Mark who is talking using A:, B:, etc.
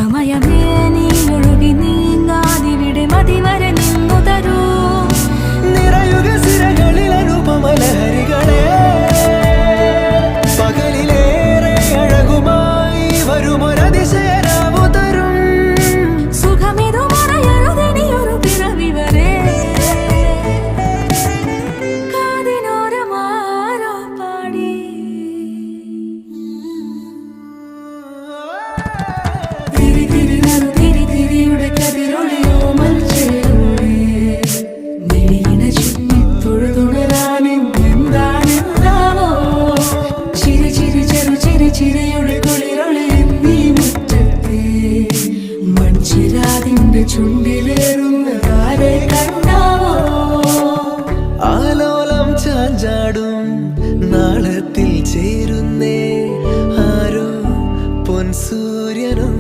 A: സമയമേ നീ ഒഴുകി നീങ്ങാതിവിടെ മതിവരെ നിന്നു തരൂ.
B: നിറയുക സിരകളിൽ അനുപമലഹരികളെ, പകലിലേറെ അഴകുമായി വരുമൊരതിശയരാവു തരും.
A: സുഖമിതു മറയരുതിനിയൊരു പിറവി വരെ. കാതിനോരമാരോ പാടി തിരി തിരി നറു തിരി തിരിയുടെ കതിരൊളിയോ മൽച്ചേരുളേ. മിഴിയിണ ചുറ്റി തൊഴുതുണരാനെന്താണെന്താവോ. ചിരി ചിരി ചെറു ചിരി ചിരിയുടെ കുളിരൊളി നീ മുറ്റത്തെ മൺചിരാതിന്റെ ചുണ്ടിലേറുന്നതാരെ കണ്ടാവോ.
B: ആലോലം ചാഞ്ചാടും നാളത്തിൽ ചേരുന്നേ ആരോ പൊൻസൂര്യനും